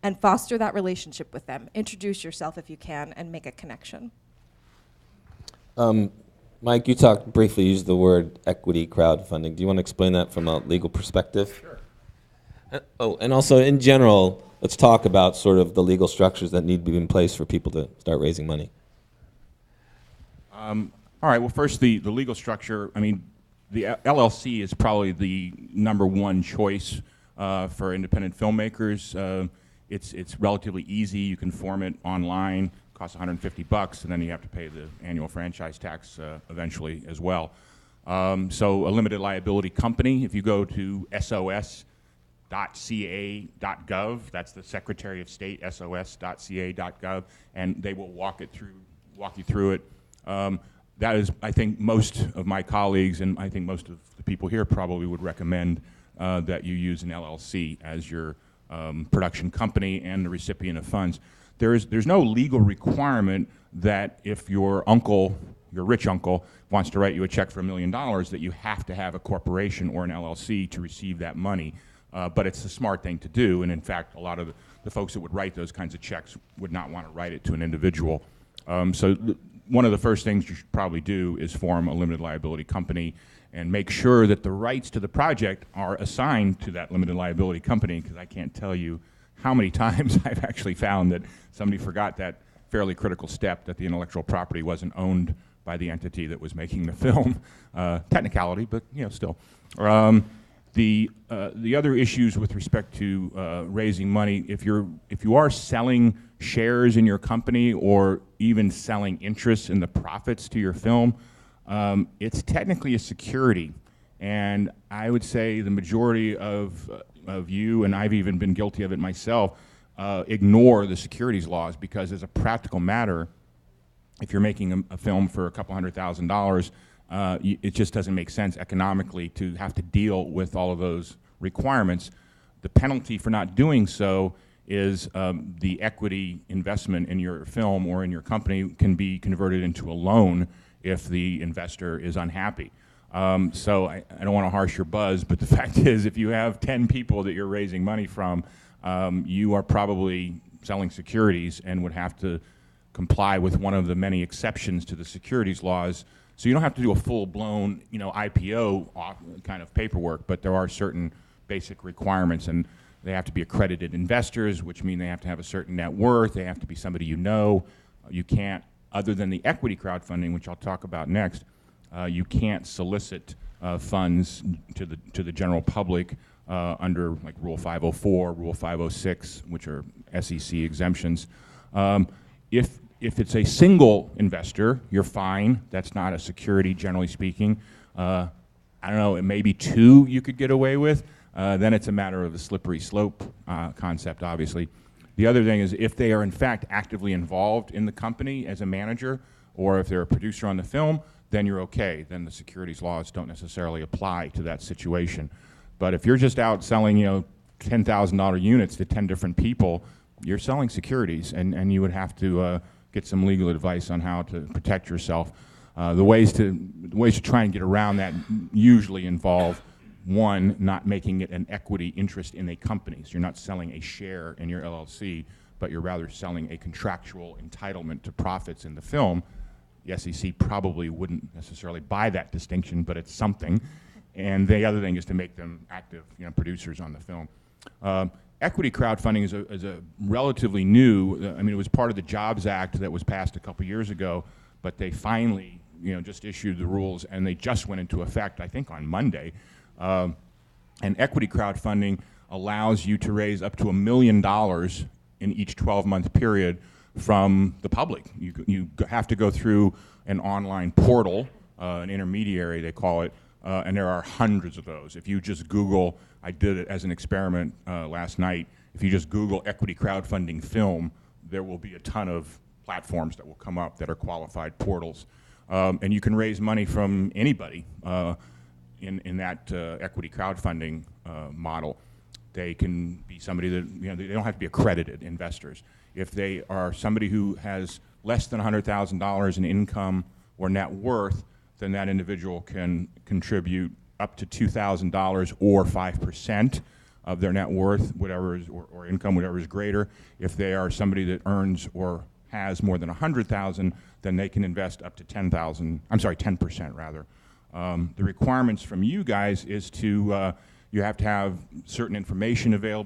and foster that relationship with them. Introduce yourself if you can and make a connection. Mike, you talked briefly, used the word equity crowdfunding. Do you want to explain that from a legal perspective? Sure. And also in general, let's talk about sort of the legal structures that need to be in place for people to start raising money. All right, well, first, the legal structure. I mean, the LLC is probably the #1 choice for independent filmmakers. It's relatively easy. You can form it online. Costs $150, and then you have to pay the annual franchise tax eventually as well. So a limited liability company, if you go to sos.ca.gov, that's the Secretary of State, sos.ca.gov, and they will walk you through it. That is, I think, most of my colleagues, and I think most of the people here probably would recommend that you use an LLC as your production company and the recipient of funds. There's no legal requirement that if your rich uncle, wants to write you a check for $1 million, that you have to have a corporation or an LLC to receive that money. But it's a smart thing to do, and in fact, a lot of the folks that would write those kinds of checks would not want to write it to an individual. One of the first things you should probably do is form a limited liability company and make sure that the rights to the project are assigned to that limited liability company, because I can't tell you how many times I've actually found that somebody forgot that fairly critical step, that the intellectual property wasn't owned by the entity that was making the film. Technicality, but still. The other issues with respect to raising money, if you are selling shares in your company or even selling interests in the profits to your film, it's technically a security. And I would say the majority of you, and I've even been guilty of it myself, ignore the securities laws, because as a practical matter, if you're making a film for a couple $100,000, it just doesn't make sense economically to have to deal with all of those requirements. The penalty for not doing so is the equity investment in your film or in your company can be converted into a loan if the investor is unhappy. So I don't want to harsh your buzz, but the fact is, if you have 10 people that you're raising money from, you are probably selling securities and would have to comply with one of the many exceptions to the securities laws. So you don't have to do a full-blown, IPO kind of paperwork, but there are certain basic requirements, and they have to be accredited investors, which mean they have to have a certain net worth. They have to be somebody you know. You can't, other than the equity crowdfunding, which I'll talk about next, you can't solicit funds to the general public under like Rule 504, Rule 506, which are SEC exemptions. If it's a single investor, you're fine. That's not a security, generally speaking. I don't know, it may be 2 you could get away with. Then it's a matter of the slippery slope concept, obviously. The other thing is, if they are in fact actively involved in the company as a manager, or if they're a producer on the film, then you're okay. Then the securities laws don't necessarily apply to that situation. But if you're just out selling, $10,000 units to 10 different people, you're selling securities, and you would have to get some legal advice on how to protect yourself. The ways to try and get around that usually involve, one, not making it an equity interest in a company. So you're not selling a share in your LLC, but you're rather selling a contractual entitlement to profits in the film. The SEC probably wouldn't necessarily buy that distinction, but it's something. And the other thing is to make them active, producers on the film. Equity crowdfunding is a relatively new. It was part of the Jobs Act that was passed a couple years ago, but they finally, just issued the rules, and they just went into effect, I think, on Monday. And equity crowdfunding allows you to raise up to $1 million in each 12-month period from the public. You have to go through an online portal, an intermediary they call it, and there are hundreds of those. If you just Google, I did it as an experiment last night, if you just Google equity crowdfunding film, there will be a ton of platforms that will come up that are qualified portals. And you can raise money from anybody in that equity crowdfunding model. They can be somebody that, they don't have to be accredited investors. If they are somebody who has less than $100,000 in income or net worth, then that individual can contribute up to $2,000 or 5%. of their net worth, whatever is, or income, whatever is greater. If they are somebody that earns or has more than 100,000, then they can invest up to 10,000. I'm sorry, 10% rather. The requirements from you guys is to you have to have certain information available